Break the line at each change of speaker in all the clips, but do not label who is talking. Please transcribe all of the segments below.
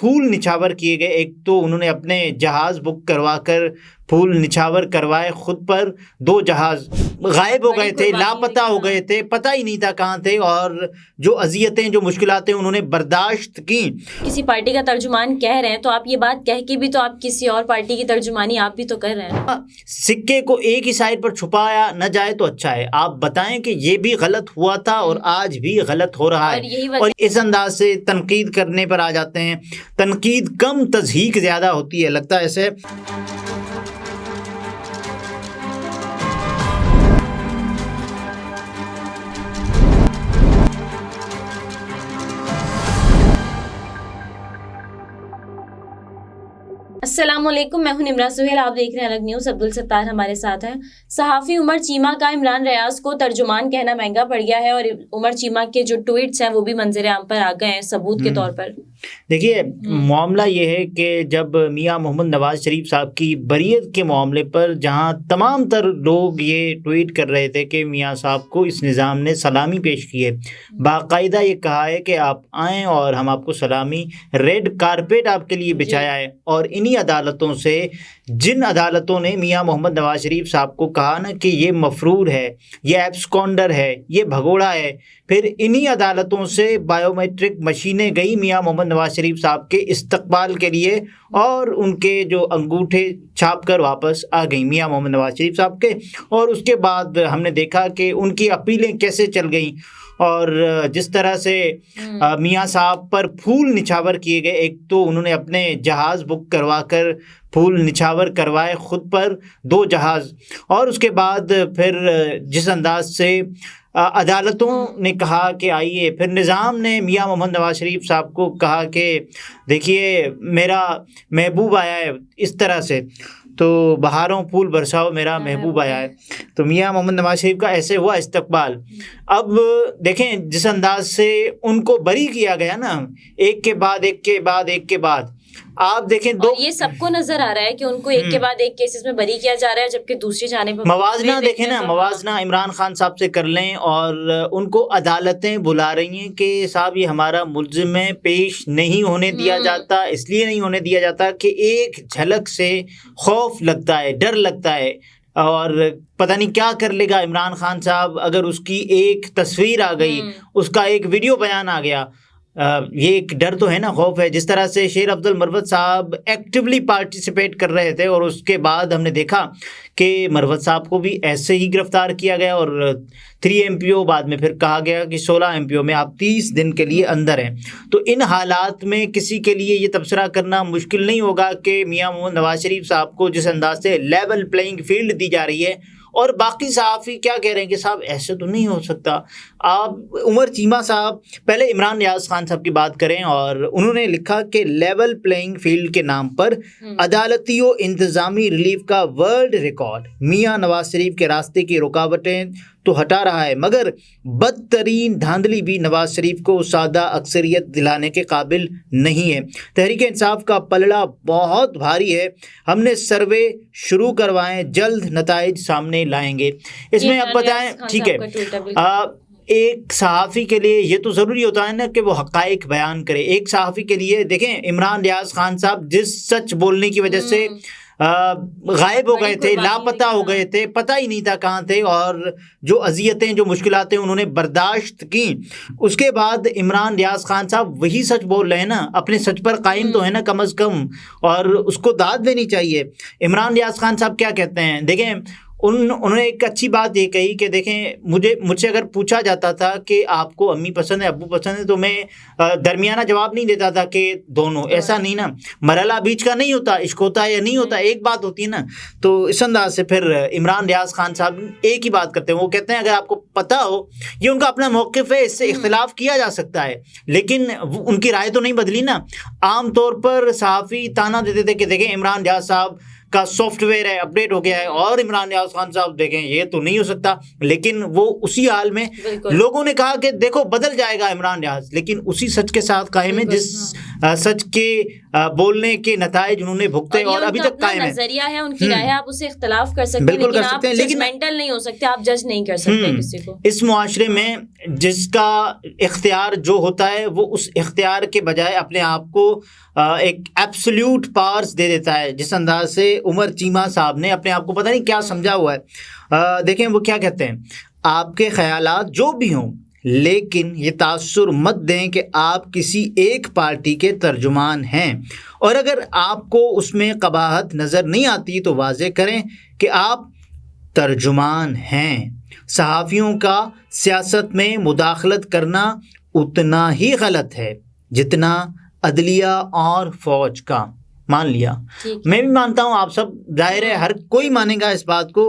پھول نچھاور کیے گئے. ایک تو انہوں نے اپنے جہاز بک کروا کر پھول نچھاور کروائے خود پر. 2 جہاز غائب ہو گئے تھے, لاپتہ ہو گئے تھے, پتہ ہی نہیں تھا کہاں تھے, اور جو اذیتیں جو مشکلاتیں انہوں نے برداشت کی.
کسی پارٹی کا ترجمان کہہ رہے ہیں تو آپ یہ بات کہہ کے بھی تو آپ کسی اور پارٹی کی ترجمانی آپ بھی تو کر رہے ہیں.
سکے کو ایک ہی سائڈ پر چھپایا نہ جائے تو اچھا ہے. آپ بتائیں کہ یہ بھی غلط ہوا تھا اور آج بھی غلط ہو رہا ہے, اور اس انداز سے تنقید کرنے پر آ جاتے ہیں. تنقید کم تضحیک زیادہ ہوتی ہے, لگتا ہے ایسے.
السلام علیکم, میں ہوں نمرہ سہیل, آپ دیکھ رہے ہیں الگ نیوز. عبدالستار ہمارے ساتھ ہیں. صحافی عمر چیمہ کا عمران ریاض کو ترجمان کہنا مہنگا پڑ گیا ہے, اور عمر چیمہ کے جو ٹویٹس ہیں وہ بھی منظر عام پر آ گئے ہیں ثبوت کے طور پر.
دیکھیے, معاملہ یہ ہے کہ جب میاں محمد نواز شریف صاحب کی بریت کے معاملے پر جہاں تمام تر لوگ یہ ٹویٹ کر رہے تھے کہ میاں صاحب کو اس نظام نے سلامی پیش کی ہے, باقاعدہ یہ کہا ہے کہ آپ آئیں اور ہم آپ کو سلامی, ریڈ کارپیٹ آپ کے لیے بچھایا ہے. اور انہی عدالتوں سے, جن عدالتوں نے میاں محمد نواز شریف صاحب کو کہا نا کہ یہ مفرور ہے, یہ ایبسکونڈر ہے, یہ بھگوڑا ہے, پھر انہی عدالتوں سے بایو میٹرک مشینیں گئی میاں محمد نواز شریف صاحب کے استقبال کے لیے, اور ان کے جو انگوٹھے چھاپ کر واپس آ گئیں میاں محمد نواز شریف صاحب کے. اور اس کے بعد ہم نے دیکھا کہ ان کی اپیلیں کیسے چل گئیں, اور جس طرح سے میاں صاحب پر پھول نچھاور کیے گئے. ایک تو انہوں نے اپنے جہاز بک کروا کر پھول نچھاور کروائے خود پر 2 جہاز, اور اس کے بعد پھر جس انداز سے عدالتوں نے کہا کہ آئیے, پھر نظام نے میاں محمد نواز شریف صاحب کو کہا کہ دیکھیے میرا محبوب آیا ہے, اس طرح سے تو بہاروں پھول برساؤ میرا محبوب آیا ہے. تو میاں محمد نواز شریف کا ایسے ہوا استقبال. اب دیکھیں جس انداز سے ان کو بری کیا گیا نا, ایک کے بعد ایک کے بعد ایک کے بعد, آپ دیکھیں
یہ سب کو نظر آ رہا ہے کہ ان کو ایک کے بعد ایک کیسز میں بری کیا جا رہا ہے, جبکہ دوسری جانب
موازنہ دیکھیں نا, موازنہ عمران خان صاحب سے کر لیں, اور ان کو عدالتیں بلا رہی ہیں کہ صاحب یہ ہمارا ملزم ہے, پیش نہیں ہونے دیا جاتا. اس لیے نہیں ہونے دیا جاتا کہ ایک جھلک سے خوف لگتا ہے, ڈر لگتا ہے, اور پتہ نہیں کیا کر لے گا عمران خان صاحب اگر اس کی ایک تصویر آ گئی, اس کا ایک ویڈیو بیان آ گیا. یہ ایک ڈر تو ہے نا, خوف ہے. جس طرح سے شیر عبد المروت صاحب ایکٹیولی پارٹیسپیٹ کر رہے تھے, اور اس کے بعد ہم نے دیکھا کہ مروت صاحب کو بھی ایسے ہی گرفتار کیا گیا, اور 3 MPO بعد میں پھر کہا گیا کہ 16 MPO میں آپ 30 دن کے لیے اندر ہیں. تو ان حالات میں کسی کے لیے یہ تبصرہ کرنا مشکل نہیں ہوگا کہ میاں محمد نواز شریف صاحب کو جس انداز سے لیول پلینگ فیلڈ دی جا رہی ہے, اور باقی صحافی کیا کہہ رہے ہیں کہ صاحب ایسے تو نہیں ہو سکتا. آپ عمر چیمہ صاحب پہلے عمران ریاض خان صاحب کی بات کریں, اور انہوں نے لکھا کہ لیول پلینگ فیلڈ کے نام پر عدالتی و انتظامی ریلیف کا ورلڈ ریکارڈ میاں نواز شریف کے راستے کی رکاوٹیں تو ہٹا رہا ہے, مگر بدترین دھاندلی بھی نواز شریف کو سادہ اکثریت دلانے کے قابل نہیں ہے. تحریک انصاف کا پلڑا بہت بھاری ہے, ہم نے سروے شروع کروائیں, جلد نتائج سامنے لائیں گے. اس میں اب بتائیں, ٹھیک ہے, ایک صحافی کے لیے یہ تو ضروری ہوتا ہے نا کہ وہ حقائق بیان کرے. ایک صحافی کے لیے دیکھیں, عمران ریاض خان صاحب جس سچ بولنے کی وجہ سے غائب ہو گئے تھے, لاپتہ ہو گئے تھے, پتہ ہی نہیں تھا کہاں تھے, اور جو اذیتیں جو مشکلاتیں انہوں نے برداشت کی, اس کے بعد عمران ریاض خان صاحب وہی سچ بول رہے ہیں نا, اپنے سچ پر قائم تو ہے نا کم از کم, اور اس کو داد دینی چاہیے. عمران ریاض خان صاحب کیا کہتے ہیں, دیکھیں انہوں نے ایک اچھی بات یہ کہی کہ دیکھیں مجھ سے اگر پوچھا جاتا تھا کہ آپ کو امی پسند ہے ابو پسند ہے, تو میں درمیانہ جواب نہیں دیتا تھا کہ دونوں. ایسا نہیں نا, مرحلہ بیچ کا نہیں ہوتا, عشق ہوتا ہے یا نہیں ہوتا, ایک بات ہوتی ہے نا. تو اس انداز سے پھر عمران ریاض خان صاحب ایک ہی بات کرتے ہیں, وہ کہتے ہیں اگر آپ کو پتہ ہو, یہ ان کا اپنا موقف ہے, اس سے اختلاف کیا جا سکتا ہے, لیکن ان کی رائے تو نہیں بدلی نا. عام طور پر صحافی تانا دیتے تھے کہ دیکھیں عمران ریاض صاحب کا سافٹ ویئر ہے اپڈیٹ ہو گیا ہے اور عمران ریاض خان صاحب دیکھیں یہ تو نہیں ہو سکتا، لیکن وہ اسی حال میں لوگوں نے کہا کہ دیکھو بدل جائے گا عمران ریاض، لیکن اسی سچ کے ساتھ قائم ہے جس سچ کے بولنے کے نتائج انہوں نے بھگتے اور ابھی تک قائم ہے۔
نظریہ ہے، ان کی رائے ہے، آپ اسے اختلاف کر سکتے ہیں، لیکن آپ ججمنٹل نہیں ہو سکتے، آپ جج نہیں کر سکتے کسی کو۔
اس معاشرے میں جس کا اختیار جو ہوتا ہے وہ اس اختیار کے بجائے اپنے آپ کو ایک ایبسلیوٹ پاورز دے دیتا ہے، جس انداز سے عمر چیمہ صاحب نے اپنے آپ کو پتہ نہیں کیا سمجھا ہوا ہے۔ دیکھیں وہ کیا کہتے ہیں، آپ کے خیالات جو بھی ہوں لیکن یہ تاثر مت دیں کہ آپ کسی ایک پارٹی کے ترجمان ہیں، اور اگر آپ کو اس میں قباحت نظر نہیں آتی تو واضح کریں کہ آپ ترجمان ہیں۔ صحافیوں کا سیاست میں مداخلت کرنا اتنا ہی غلط ہے جتنا عدلیہ اور فوج کا۔ مان لیا، میں بھی مانتا ہوں، آپ سب ظاہر ہے ہر کوئی مانے گا اس بات کو،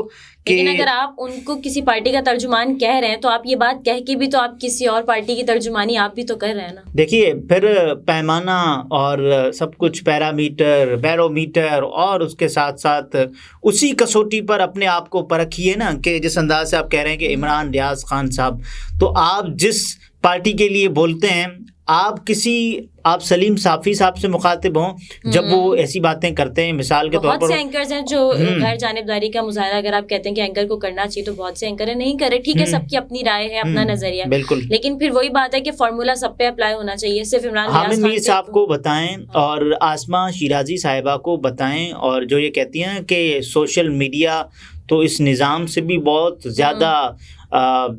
لیکن اگر آپ ان کو کسی پارٹی کا ترجمان کہہ رہے ہیں تو آپ یہ بات کہہ کے بھی تو آپ کسی اور پارٹی کی ترجمانی آپ بھی تو کر رہے ہیں نا۔
دیکھیے پھر پیمانہ اور سب کچھ پیرامیٹر بیرومیٹر اور اس کے ساتھ ساتھ اسی کسوٹی پر اپنے آپ کو پرکھیے نا، کہ جس انداز سے آپ کہہ رہے ہیں کہ عمران ریاض خان صاحب، تو آپ جس پارٹی کے لیے بولتے ہیں، آپ سلیم صافی صاحب سے مخاطب ہوں جب وہ ایسی باتیں کرتے ہیں، مثال کے طور پر
بہت سے اینکرز ہیں جو غیر جانبداری کا مظاہرہ اگر آپ کہتے ہیں کہ اینکر کو کرنا چاہیے تو بہت سے اینکر نہیں کرے، ٹھیک ہے، سب کی اپنی رائے ہے، اپنا نظریہ،
بالکل،
لیکن پھر وہی بات ہے کہ فارمولا سب پہ اپلائی ہونا چاہیے، صرف عمران
حامد میر صاحب کو بتائیں اور آسماں شیرازی صاحبہ کو بتائیں، اور جو یہ کہتی ہیں کہ سوشل میڈیا تو اس نظام سے بھی بہت زیادہ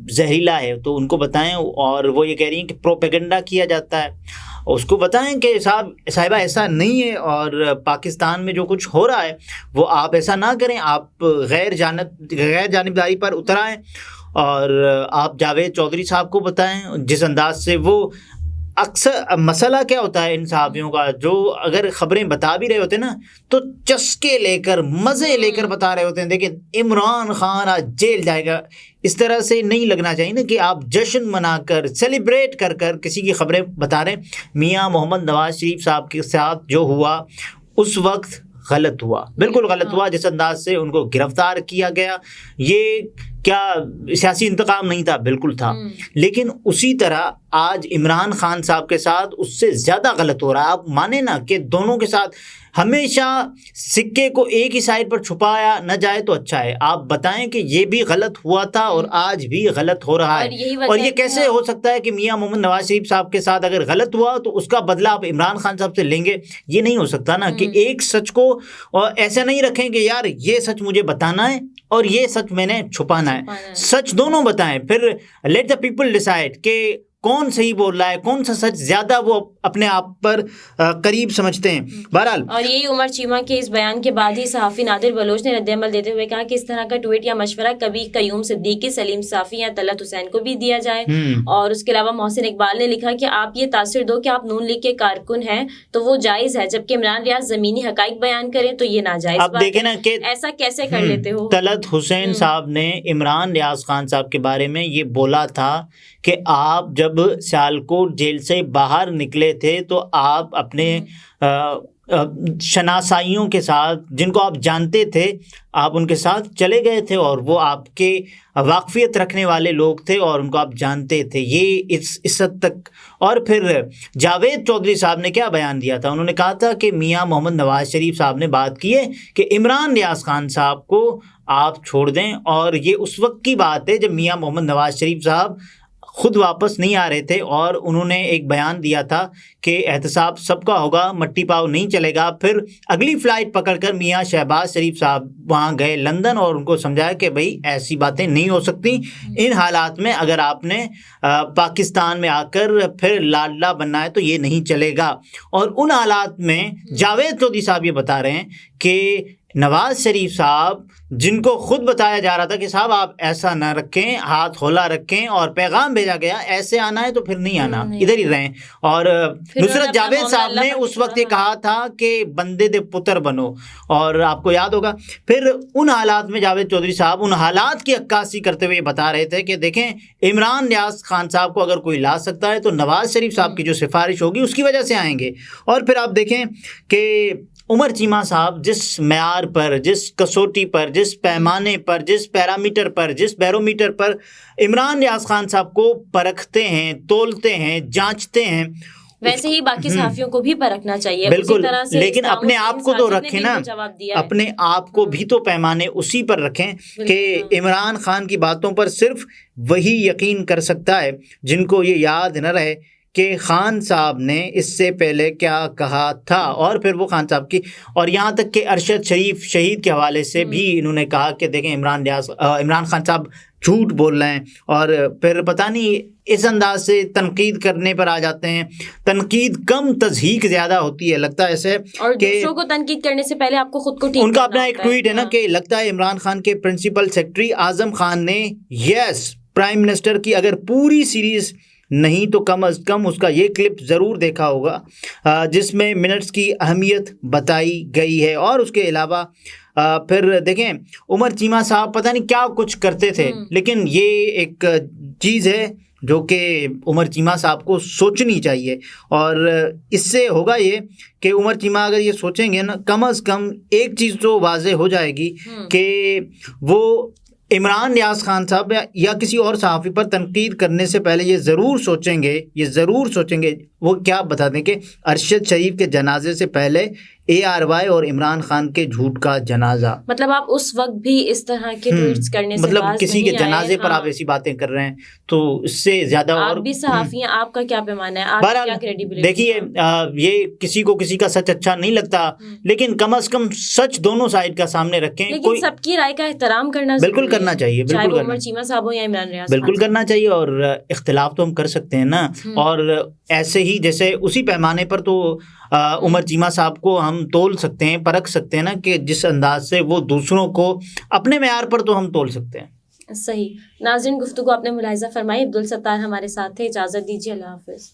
زہریلا ہے، تو ان کو بتائیں، اور وہ یہ کہہ رہی ہیں کہ پروپیگنڈا کیا جاتا ہے، اس کو بتائیں کہ صاحبہ ایسا نہیں ہے، اور پاکستان میں جو کچھ ہو رہا ہے وہ آپ ایسا نہ کریں، آپ غیر جانبداری پر اتر آئیں، اور آپ جاوید چودھری صاحب کو بتائیں جس انداز سے وہ اکثر مسئلہ کیا ہوتا ہے ان صحافیوں کا، جو اگر خبریں بتا بھی رہے ہوتے ہیں نا تو چسکے لے کر مزے لے کر بتا رہے ہوتے ہیں، دیکھیں عمران خان آج جیل جائے گا، اس طرح سے نہیں لگنا چاہیے نا کہ آپ جشن منا کر سیلیبریٹ کر کر کسی کی خبریں بتا رہے ہیں۔ میاں محمد نواز شریف صاحب کے ساتھ جو ہوا اس وقت غلط ہوا، بالکل غلط ہوا، جس انداز سے ان کو گرفتار کیا گیا، یہ کیا سیاسی انتقام نہیں تھا؟ بالکل تھا، لیکن اسی طرح آج عمران خان صاحب کے ساتھ اس سے زیادہ غلط ہو رہا ہے۔ آپ مانیں نا کہ دونوں کے ساتھ ہمیشہ سکے کو ایک ہی سائڈ پر چھپایا نہ جائے تو اچھا ہے، آپ بتائیں کہ یہ بھی غلط ہوا تھا اور آج بھی غلط ہو رہا ہے، اور یہ کیسے ہو سکتا ہے کہ میاں محمد نواز شریف صاحب کے ساتھ اگر غلط ہوا تو اس کا بدلہ آپ عمران خان صاحب سے لیں گے؟ یہ نہیں ہو سکتا نا، کہ ایک سچ کو ایسا نہیں رکھیں کہ یار یہ سچ مجھے بتانا ہے اور یہ سچ میں نے چھپانا ہے، سچ دونوں بتائیں، پھر لیٹ دا پیپل ڈیسائیڈ کہ کون صحیح بول رہا ہے، کون سا سچ زیادہ وہ اپنے آپ پر قریب سمجھتے ہیں۔ بہرحال،
اور یہی عمر چیمہ کے اس بیان کے بعد ہی صحافی نادر بلوچ نے رد عمل دیتے ہوئے کہا کہ اس طرح کا ٹویٹ یا مشورہ کبھی قیوم صدیقی، سلیم صافی یا طلعت حسین کو بھی دیا جائے۔ اور اس کے علاوہ محسن اقبال نے لکھا کہ آپ یہ تاثر دو کہ آپ نون لیگ کے کارکن ہیں تو وہ جائز ہے، جبکہ عمران ریاض زمینی حقائق بیان کریں تو یہ ناجائز بات ہے۔
اب دیکھیں نا کہ
ایسا کیسے کر لیتے ہو؟
طلعت حسین صاحب نے عمران ریاض خان صاحب کے بارے میں یہ بولا تھا کہ آپ جب سیالکوٹ جیل سے باہر نکلے تھے تو آپ اپنے شناسائیوں کے ساتھ، جن کو آپ جانتے تھے، آپ ان کے ساتھ چلے گئے تھے، اور وہ آپ کے واقفیت رکھنے والے لوگ تھے اور ان کو آپ جانتے تھے، یہ اس حد تک۔ اور پھر جاوید چودھری صاحب نے کیا بیان دیا تھا؟ انہوں نے کہا تھا کہ میاں محمد نواز شریف صاحب نے بات کی ہے کہ عمران ریاض خان صاحب کو آپ چھوڑ دیں، اور یہ اس وقت کی بات ہے جب میاں محمد نواز شریف صاحب خود واپس نہیں آ رہے تھے، اور انہوں نے ایک بیان دیا تھا کہ احتساب سب کا ہوگا، مٹی پاؤ نہیں چلے گا۔ پھر اگلی فلائٹ پکڑ کر میاں شہباز شریف صاحب وہاں گئے لندن، اور ان کو سمجھایا کہ بھئی ایسی باتیں نہیں ہو سکتی، ان حالات میں اگر آپ نے پاکستان میں آ کر پھر لاڈلا بننا ہے تو یہ نہیں چلے گا۔ اور ان حالات میں جاوید چودھری صاحب یہ بتا رہے ہیں کہ نواز شریف صاحب جن کو خود بتایا جا رہا تھا کہ صاحب آپ ایسا نہ رکھیں, ہاتھ کھولا رکھیں, اور پیغام بھیجا گیا ایسے آنا ہے تو پھر نہیں آنا, ادھر ہی رہیں. اور نصرت جاوید صاحب نے اس وقت یہ کہا تھا کہ بندے دے پتر بنو, اور آپ کو یاد ہوگا پھر ان حالات میں جاوید چودھری صاحب ان حالات کی عکاسی کرتے ہوئے بتا رہے تھے کہ دیکھیں عمران نیاز خان صاحب کو اگر کوئی لا سکتا ہے تو نواز شریف صاحب کی جو سفارش ہوگی اس کی وجہ سے آئیں گے. اور پھر آپ دیکھیں کہ عمر چیمہ صاحب جس معیار پر, جس کسوٹی پر, جس پیمانے پر, جس پیرامیٹر پر, جس بیرومیٹر پر عمران نیاز خان صاحب کو پرکھتے ہیں, تولتے ہیں, جانچتے ہیں,
ویسے ہی باقی صحافیوں کو بھی پرکھنا چاہیے.
بالکل, لیکن اپنے آپ کو تو رکھیں نا, اپنے آپ کو بھی تو پیمانے اسی پر رکھیں کہ عمران خان کی باتوں پر صرف وہی یقین کر سکتا ہے جن کو یہ یاد نہ رہے کہ خان صاحب نے اس سے پہلے کیا کہا تھا. اور پھر وہ خان صاحب کی, اور یہاں تک کہ ارشد شریف شہید کے حوالے سے بھی انہوں نے کہا کہ دیکھیں عمران خان صاحب جھوٹ بول رہے ہیں, اور پھر پتہ نہیں اس انداز سے تنقید کرنے پر آ جاتے ہیں. تنقید کم, تضحیق زیادہ ہوتی ہے. لگتا ہے ایسے
کہ دوسروں کو تنقید کرنے سے پہلے آپ کو خود کو ٹھیک
ان کا اپنا ایک ٹویٹ ہے نا کہ لگتا ہے عمران خان کے پرنسپل سیکرٹری اعظم خان نے یس پرائم منسٹر کی اگر پوری سیریز نہیں تو کم از کم اس کا یہ کلپ ضرور دیکھا ہوگا جس میں منٹس کی اہمیت بتائی گئی ہے. اور اس کے علاوہ پھر دیکھیں عمر چیمہ صاحب پتہ نہیں کیا کچھ کرتے تھے, لیکن یہ ایک چیز ہے جو کہ عمر چیمہ صاحب کو سوچنی چاہیے. اور اس سے ہوگا یہ کہ عمر چیمہ اگر یہ سوچیں گے نا, کم از کم ایک چیز تو واضح ہو جائے گی کہ وہ عمران نیاز خان صاحب یا کسی اور صحافی پر تنقید کرنے سے پہلے یہ ضرور سوچیں گے وہ کیا بتا دیں کہ ارشد شریف کے جنازے سے پہلے ARY اور عمران خان کے جھوٹ کا جنازہ.
مطلب آپ اس وقت بھی اس طرح کے ٹویٹس کرنے سے
مطلب کسی کے جنازے پر آپ ایسی باتیں کر رہے ہیں تو اس سے زیادہ. اور
آپ بھی صحافی ہیں, آپ کا کیا پیمانہ ہے, آپ کیا کریڈیبلٹی؟
دیکھیے یہ کسی کو کسی کا سچ اچھا نہیں لگتا, لیکن کم از کم سچ دونوں سائڈ کا سامنے رکھیں.
لیکن سب کی رائے کا احترام کرنا
بالکل کرنا چاہیے, بالکل
عمر چیمہ صاحب ہو یا عمران ریاض,
بالکل کرنا چاہیے. اور اختلاف تو ہم کر سکتے ہیں نا, اور ایسے ہی جیسے اسی پیمانے پر تو عمر چیمہ صاحب کو ہم تول سکتے ہیں, پرکھ سکتے ہیں نا, کہ جس انداز سے وہ دوسروں کو اپنے معیار پر تو ہم تول سکتے ہیں.
صحیح. ناظرین گفتگو آپ نے ملاحظہ فرمائی. عبدالستار ہمارے ساتھ تھے, اجازت دیجیے, اللہ حافظ.